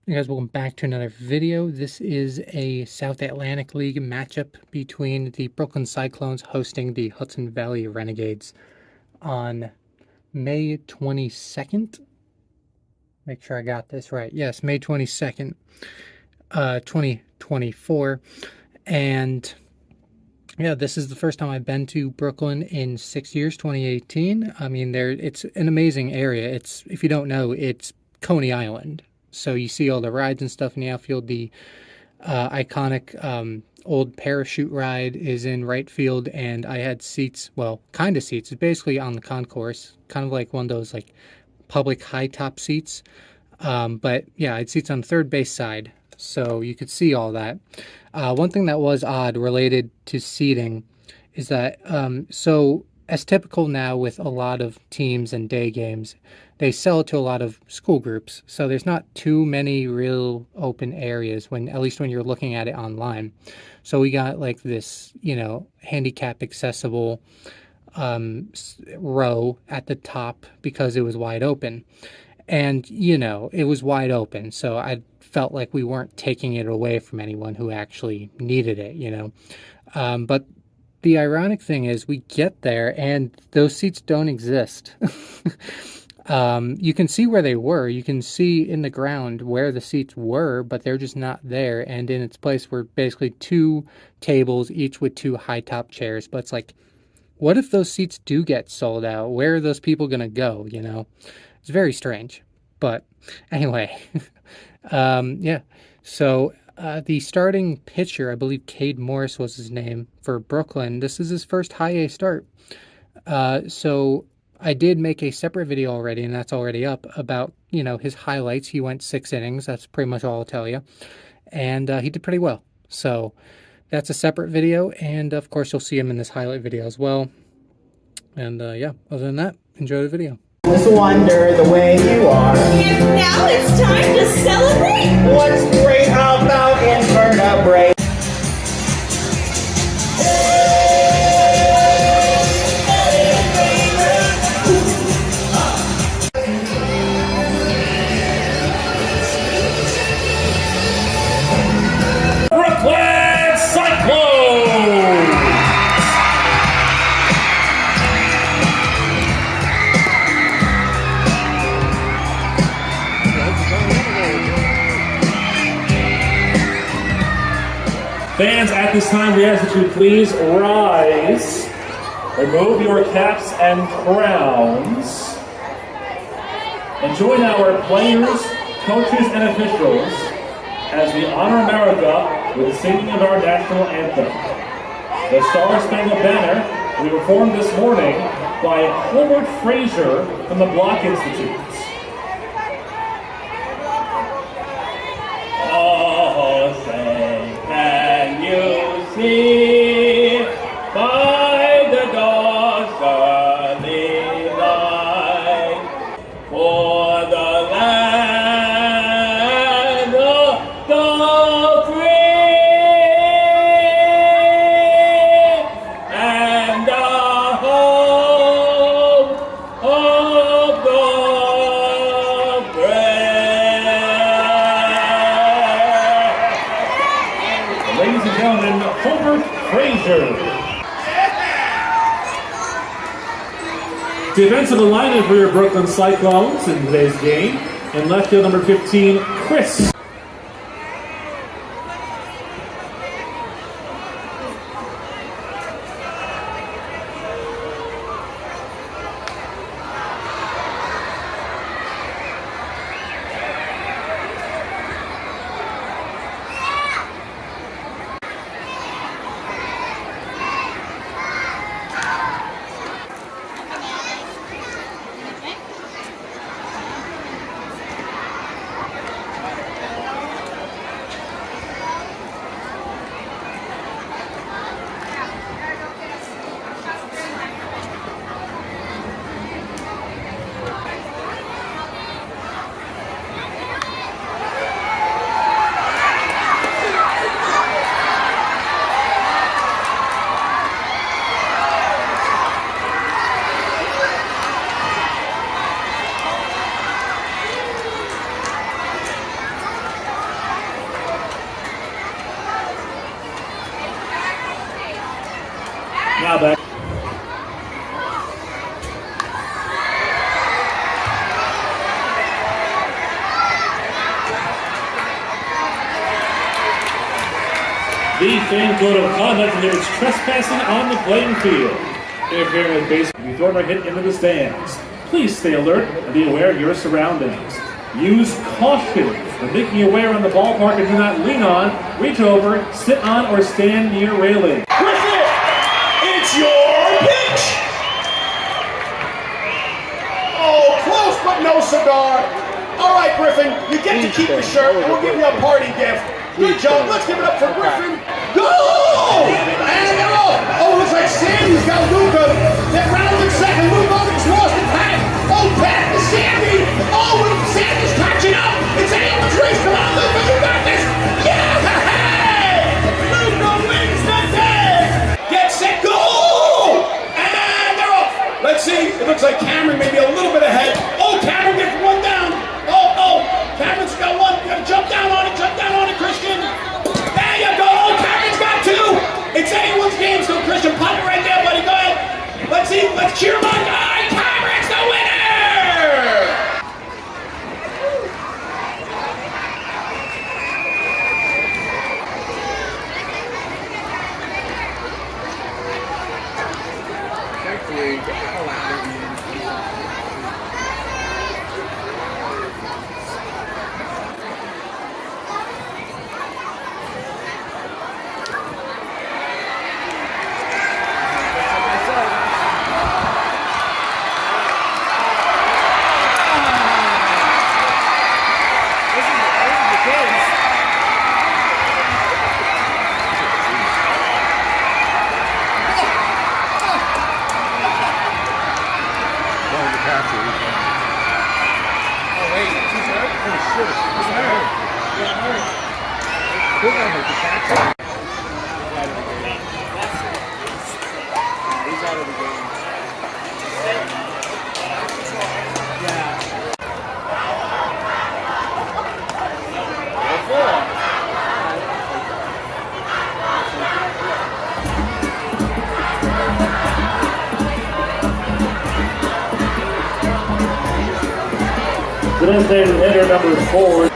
Hey guys, welcome back to another video. This is a South Atlantic League matchup between the Brooklyn Cyclones hosting the Hudson Valley Renegades on May 22nd. Make sure I got this right. Yes, May 22nd, 2024. And yeah, this is the first time I've been to Brooklyn in 6 years, 2018. I mean, it's an amazing area. If you don't know, it's Coney Island. So you see all the rides and stuff in the outfield. The iconic old parachute ride is in right field, and I had seats, well, kind of seats. It's basically on the concourse, kind of like one of those like public high top seats. But yeah, I had seats on the third base side, so you could see all that. One thing that was odd related to seating is that, so as typical now with a lot of teams and day games, they sell it to a lot of school groups. So there's not too many real open areas at least when you're looking at it online. So we got like this, handicap accessible row at the top because it was wide open. And, it was wide open. So I felt like we weren't taking it away from anyone who actually needed it, But the ironic thing is we get there and those seats don't exist. You can see where they were. You can see in the ground where the seats were, but they're just not there. And in its place were basically two tables, each with two high top chairs. But it's like, what if those seats do get sold out? Where are those people going to go? It's very strange. But anyway, yeah. So the starting pitcher, I believe Kade Morris was his name for Brooklyn. This is his first high A start. So I did make a separate video already, and that's already up, about, his highlights. He went 6 innings. That's pretty much all I'll tell you. And he did pretty well. So that's a separate video, and of course you'll see him in this highlight video as well. And yeah, other than that, enjoy the video. Just wonder the way you are. And now it's time to celebrate. What's great about invertebrates? Brooklyn Cyclones! Fans, at this time, we ask that you please rise, remove your caps and crowns, and join our players, coaches, and officials as we honor America with the singing of our national anthem. The Star Spangled Banner will be performed this morning by Hobart Fraser from the Block Institute. Oh, say, can you see by the dawn's early light for the land of the free and the home of the brave? Ladies and gentlemen, Hobart Fraser. Defensive alignment for your Brooklyn Cyclones in today's game. In left field, number 15, Chris. The fan code of conduct prohibits trespassing on the playing field. Interfering with base will be thrown or hit into the stands. Please stay alert and be aware of your surroundings. Use caution when making your way around the ballpark and do not lean on, reach over, sit on, or stand near railing. Griffin, it's your pitch. Oh, close but no cigar. All right, Griffin, you get to keep the shirt, and we'll give you a party gift. Good job. Let's give it up for Griffin. Go! And they're off. Oh, looks like Sandy's got Luca. That round in second. Luca just lost the Pat. Oh, Pat to Sandy. Oh, Sandy's catching up. It's anyone's race. Come on, Luca, you got this. Yeah! Hey! Luca wins the day. Get set, go! And they're off. Let's see. It looks like Cameron may be a little bit ahead. Oh, Cameron gets one down. Oh, Cameron's got one. You gotta jump down on it, Christian. There you go. Oh, Cameron's got two. It's anyone's game, so Christian, pop it right there, buddy. Go ahead. Let's see. Let's cheer him on. Cameron's the winner. The designated hitter number 4.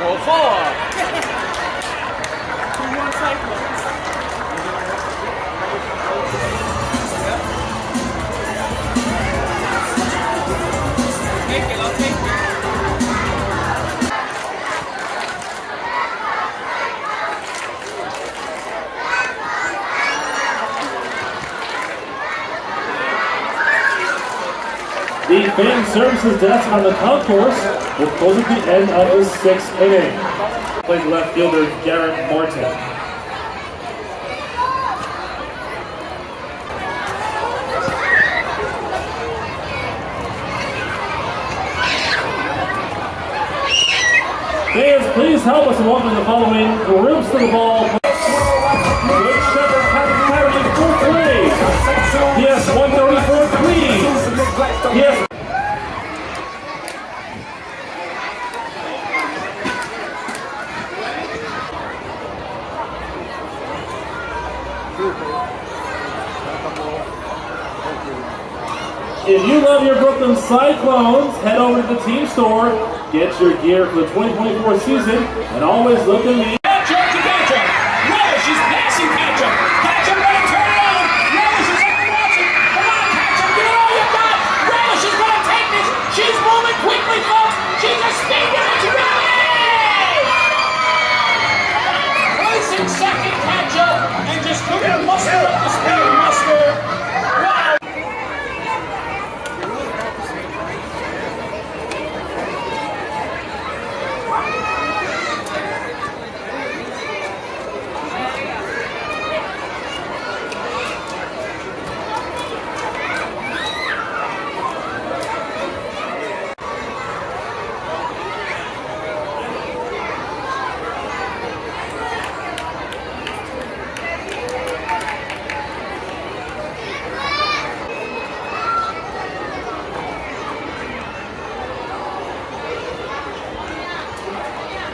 Go forward. Brooklyn Cyclones. I'll take it. The fan services desk on the concourse will close at the end of the 6th inning. Plays left fielder Garrett Martin. Fans, please help us in welcoming the following groups to the ball. Good Shepherd Catholic Academy, full play. Yes, 134, please. Yes. If you love your Brooklyn Cyclones, head over to the team store, get your gear for the 2024 season, and always look at me. Ketchup to Ketchup. Relish is passing Ketchup. Ketchup gonna turn it on. Relish is up and watching. Come on, Ketchup, give it all you got. Relish is gonna take this. She's moving quickly, folks. She's a speeder. It's Relish. Place in second, Ketchup, and just couldn't muster up the speed. Muster. Wow.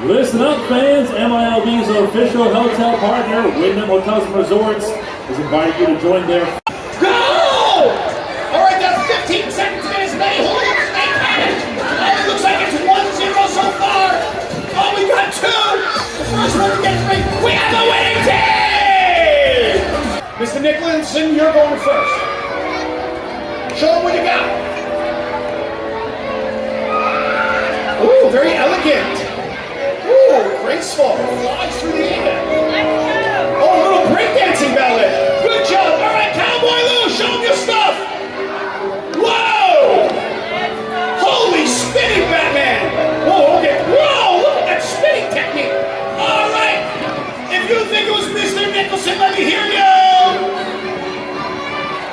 Listen up, fans. MILB's official hotel partner, Wyndham Hotels and Resorts, is inviting you to join their... Go! All right, that's 15 seconds to get as many holes as they can. Oh, it looks like it's 1-0 so far. Oh, we got 2. The first one to get 3. We have the winning team! Mr. Nicholson, you're going first. Show them what you got. Ooh, very elegant. Ooh, graceful. Flies through the air. Oh, a little breakdancing ballet. Good job. All right, Cowboy Lou, show them your stuff. Whoa! Holy spinning Batman. Whoa, okay. Whoa, look at that spinning technique. All right. If you think it was Mr. Nicholson, let me hear you.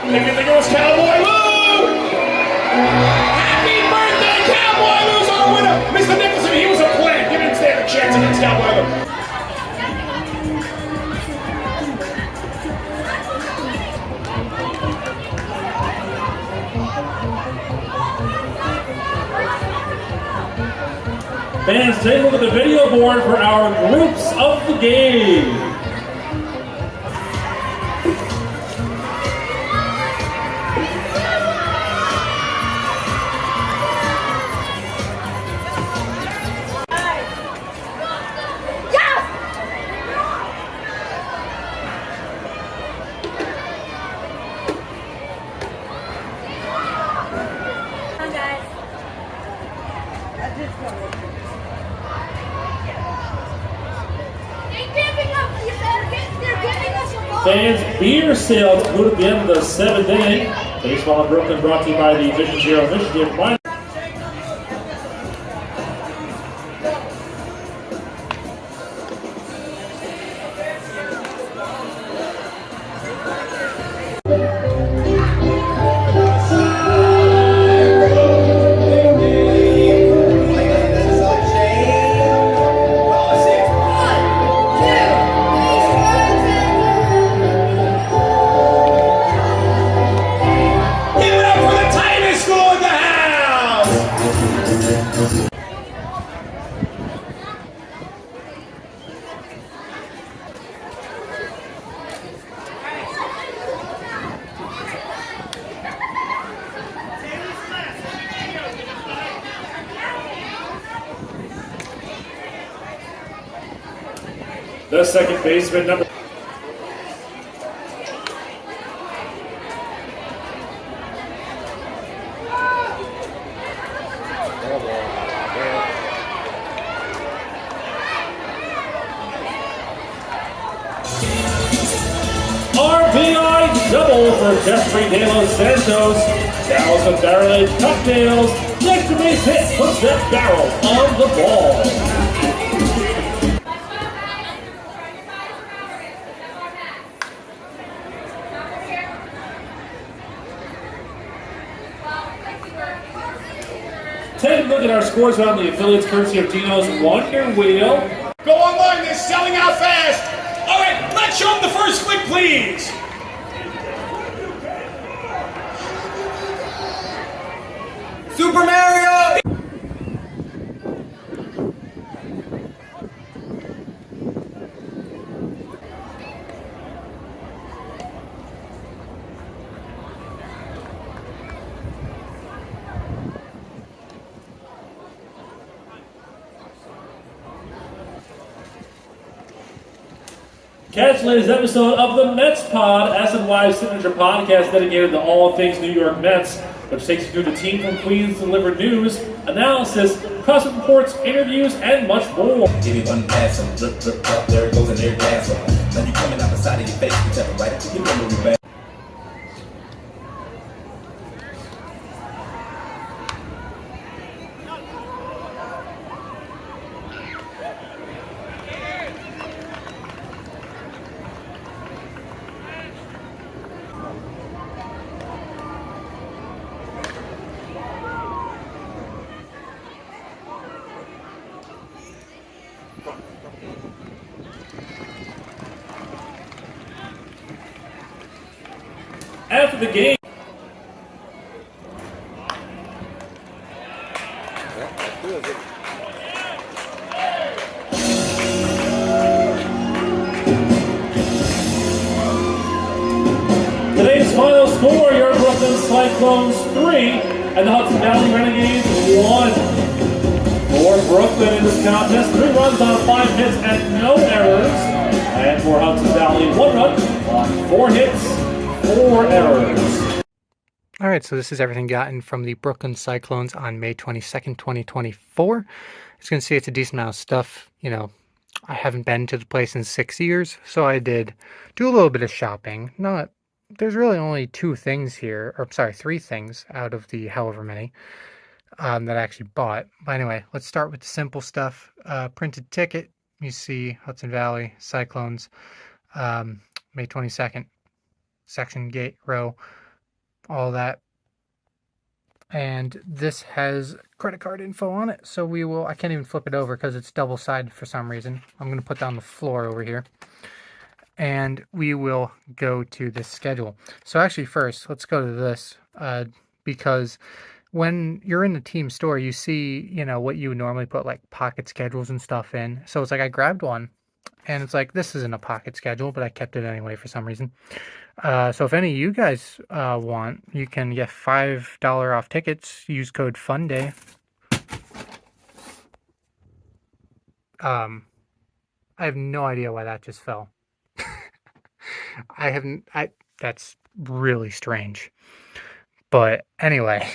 If you think it was Cowboy Lou. Happy birthday, Cowboy Lou's our winner. Mr. Nicholson, he was a plant. You didn't stand a chance against Cowboy Lou. Fans, take a look at the video board for our groups of the game. Fans, beer sales concluded at the end of the 7th inning. Baseball in Brooklyn brought to you by the Vision Zero initiative. The second baseman, number... RBI double for Jeffrey De Los Santos. Barrels of barrel-aged cocktails. The extra base hit puts that barrel on the ball. Take a look at our scores around the affiliates courtesy of Dino's Wonder Wheel. Go online, they're selling out fast. All right, let's show them the first flick, please. Super Mario! Catch the latest episode of the Mets Pod, SNY's signature podcast dedicated to all things New York Mets, which takes you through the team from Queens to deliver news, analysis, custom reports, interviews, and much more. Give me one pass, and drip, drip, up, there it goes, and there it dance on. Now you coming out the side of your face, you tap it right into your memory bank. After the game, Cyclones 3 and the Hudson Valley Renegades 1. For Brooklyn in this contest, 3 runs on 5 hits and no errors. And for Hudson Valley, 1 run on 4 hits, 4 errors. All right, so this is everything gotten from the Brooklyn Cyclones on May 22nd, 2024. As you can see, it's a decent amount of stuff. You know, I haven't been to the place in 6 years, so I did do a little bit of shopping. There's really only 2 things here, or sorry, 3 things out of the however many that I actually bought. But anyway, let's start with the simple stuff. Printed ticket, you see Hudson Valley Cyclones, May 22nd, section, gate, row, all that. And this has credit card info on it, so I can't even flip it over because it's double-sided for some reason. I'm going to put down the floor over here, and we will go to this schedule. So actually first, let's go to this, because when you're in the team store, you see, you know, what you would normally put like pocket schedules and stuff in. So it's like I grabbed one, and it's like, this isn't a pocket schedule, but I kept it anyway for some reason. So if any of you guys want, you can get $5 off tickets. Use code FUNDAY. I have no idea why that just fell. That's really strange. But anyway,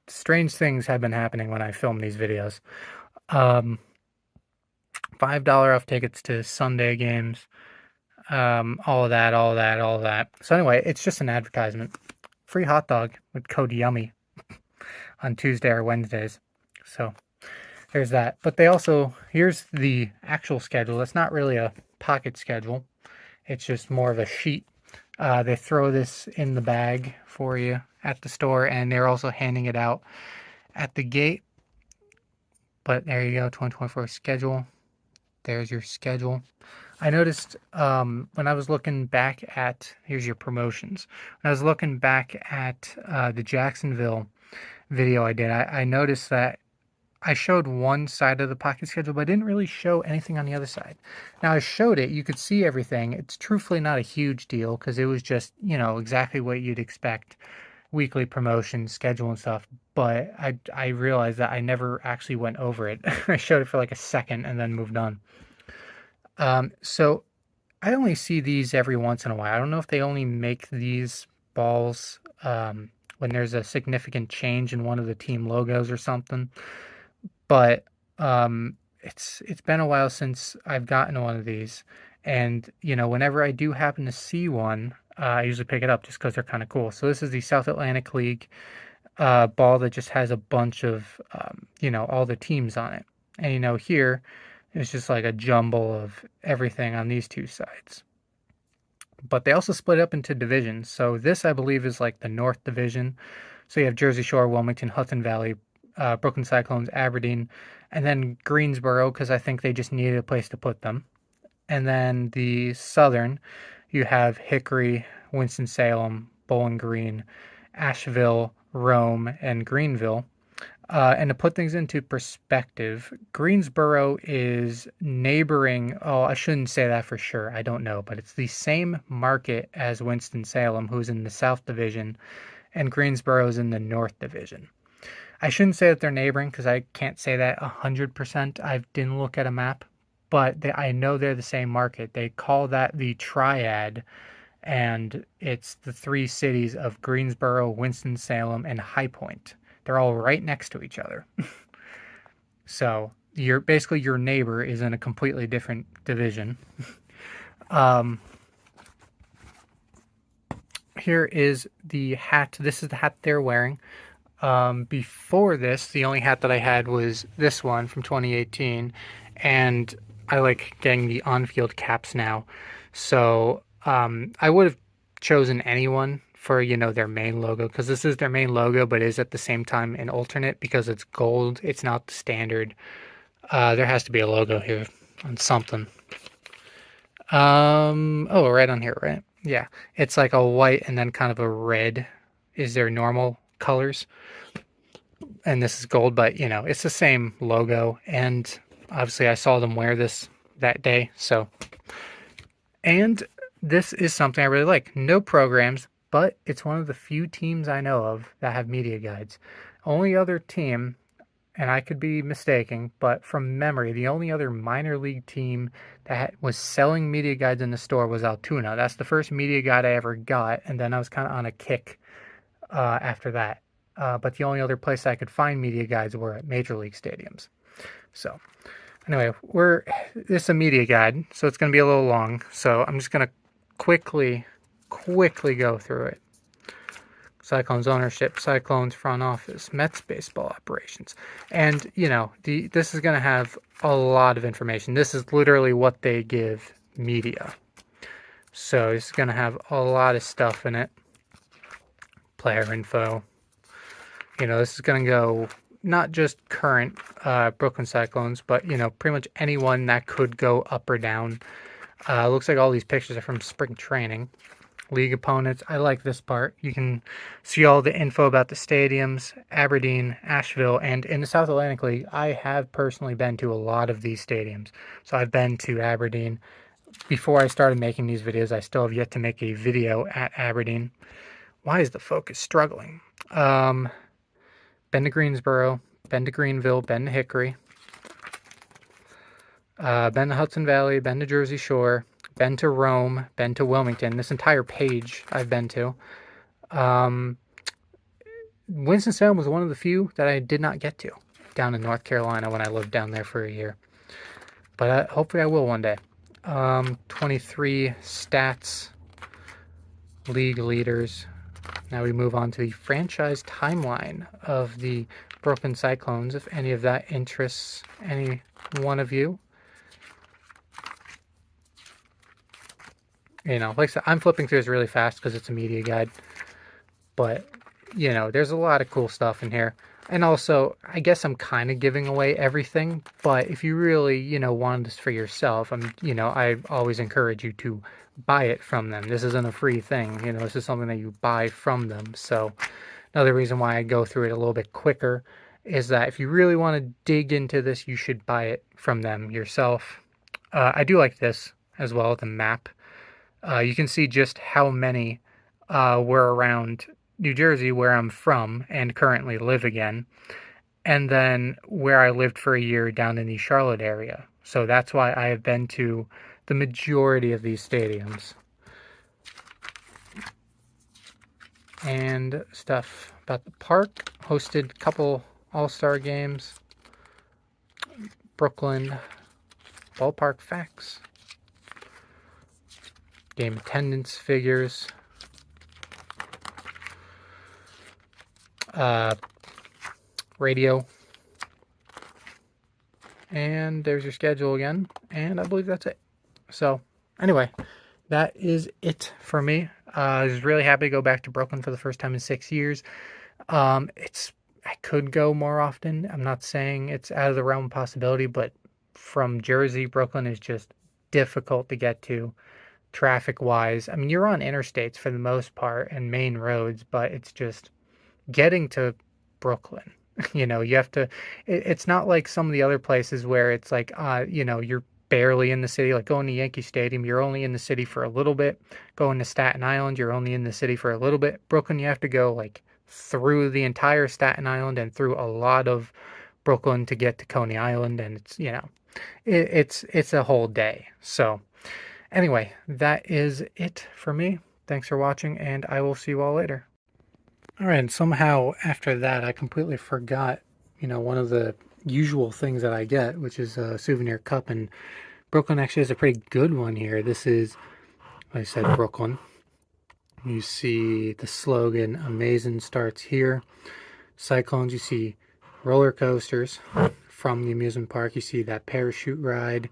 strange things have been happening when I film these videos. $5 off tickets to Sunday games. All of that. So anyway, it's just an advertisement. Free hot dog with code YUMMY on Tuesday or Wednesdays. So there's that. But here's the actual schedule. It's not really a pocket schedule. It's just more of a sheet. They throw this in the bag for you at the store, and they're also handing it out at the gate. But there you go, 2024 schedule. There's your schedule. I noticed when I was looking back at, here's your promotions. When I was looking back at the Jacksonville video I did, I noticed that I showed one side of the pocket schedule, but I didn't really show anything on the other side. Now I showed it, you could see everything. It's truthfully not a huge deal because it was just, you know, exactly what you'd expect. Weekly promotion, schedule and stuff. But I realized that I never actually went over it. I showed it for like a second and then moved on. So I only see these every once in a while. I don't know if they only make these balls when there's a significant change in one of the team logos or something. But it's been a while since I've gotten one of these. And, you know, whenever I do happen to see one, I usually pick it up just because they're kind of cool. So this is the South Atlantic League ball that just has a bunch of, you know, all the teams on it. And, you know, here, it's just like a jumble of everything on these 2 sides. But they also split up into divisions. So this, I believe, is like the North Division. So you have Jersey Shore, Wilmington, Hudson Valley, Brooklyn Cyclones, Aberdeen, and then Greensboro, because I think they just needed a place to put them. And then the Southern, you have Hickory, Winston-Salem, Bowling Green, Asheville, Rome, and Greenville. And to put things into perspective, Greensboro is neighboring, I shouldn't say that for sure, I don't know, but it's the same market as Winston-Salem, who's in the South Division, and Greensboro is in the North Division. I shouldn't say that they're neighboring because I can't say that 100%. I didn't look at a map, but I know they're the same market. They call that the Triad, and it's the 3 cities of Greensboro, Winston-Salem, and High Point. They're all right next to each other. So basically your neighbor is in a completely different division. Here is the hat. This is the hat they're wearing. Before this, the only hat that I had was this one from 2018, and I like getting the on-field caps now. So I would have chosen anyone for, you know, their main logo, because this is their main logo, but is at the same time an alternate because it's gold. It's not the standard. There has to be a logo here on something. Oh, right on here, right? Yeah, it's like a white and then kind of a red is their normal colors. And this is gold, but, you know, it's the same logo. And obviously I saw them wear this that day, so. And this is something I really like. No programs, but it's one of the few teams I know of that have media guides. Only other team, and I could be mistaken, but from memory, the only other minor league team that was selling media guides in the store was Altoona. That's the first media guide I ever got, and then I was kind of on a kick after that. But the only other place I could find media guides were at major league stadiums. So anyway, this is a media guide, so it's going to be a little long. So I'm just going to quickly go through it. Cyclones ownership, Cyclones front office, Mets baseball operations. And, you know, this is going to have a lot of information. This is literally what they give media. So it's going to have a lot of stuff in it. Player info. You know, this is going to go not just current Brooklyn Cyclones, but, you know, pretty much anyone that could go up or down. Looks like all these pictures are from spring training. League opponents. I like this part. You can see all the info about the stadiums, Aberdeen, Asheville, and in the South Atlantic League, I have personally been to a lot of these stadiums. So I've been to Aberdeen. Before I started making these videos, I still have yet to make a video at Aberdeen. Why is the focus struggling? Been to Greensboro, been to Greenville, been to Hickory, been to Hudson Valley, been to Jersey Shore, been to Rome, been to Wilmington. This entire page I've been to. Winston-Salem was one of the few that I did not get to down in North Carolina when I lived down there for a year. But hopefully I will one day. 23 stats, league leaders. Now we move on to the franchise timeline of the Brooklyn Cyclones, if any of that interests any one of you. You know, like I said, I'm flipping through this really fast because it's a media guide. But, you know, there's a lot of cool stuff in here. And also, I guess I'm kind of giving away everything. But if you really, you know, want this for yourself, I always encourage you to buy it from them. This isn't a free thing. You know, this is something that you buy from them. So another reason why I go through it a little bit quicker is that if you really want to dig into this, you should buy it from them yourself. I do like this as well, the map. You can see just how many were around New Jersey, where I'm from and currently live again, and then where I lived for a year down in the Charlotte area. So that's why I have been to the majority of these stadiums. And stuff about the park. Hosted a couple all-star games. Brooklyn ballpark facts. Game attendance figures. Radio. And there's your schedule again. And I believe that's it. So, anyway, that is it for me. I was really happy to go back to Brooklyn for the first time in 6 years. I could go more often. I'm not saying it's out of the realm of possibility, but from Jersey, Brooklyn is just difficult to get to traffic-wise. I mean, you're on interstates for the most part and main roads, but it's just getting to Brooklyn. You know, you have to, it's not like some of the other places where it's like, you know, you're barely in the city, like going to Yankee Stadium, you're only in the city for a little bit. Going to Staten Island, you're only in the city for a little bit. Brooklyn, you have to go like through the entire Staten Island and through a lot of Brooklyn to get to Coney Island, and it's, you know, it's a whole day. So anyway, that is it for me. Thanks for watching, and I will see you all later. All right, and somehow after that, I completely forgot, you know, one of the usual things that I get, which is a souvenir cup, and Brooklyn actually has a pretty good one here. This is, like I said, Brooklyn. You see the slogan, "Amazing starts here." Cyclones, you see roller coasters from the amusement park. You see that parachute ride.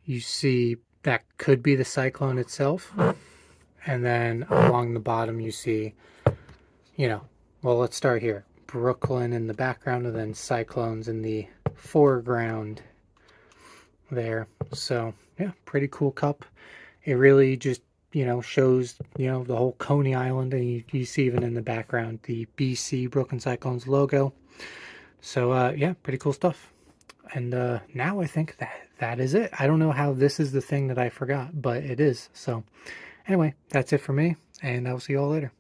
You see that could be the Cyclone itself. And then along the bottom, you see, you know, well, let's start here. Brooklyn in the background, and then Cyclones in the foreground there. So, yeah, pretty cool cup. It really just, you know, shows, you know, the whole Coney Island, and you see even in the background the BC Brooklyn Cyclones logo. So, yeah, pretty cool stuff. And now I think that is it. I don't know how this is the thing that I forgot, but it is. So, anyway, that's it for me. and I will see you all later.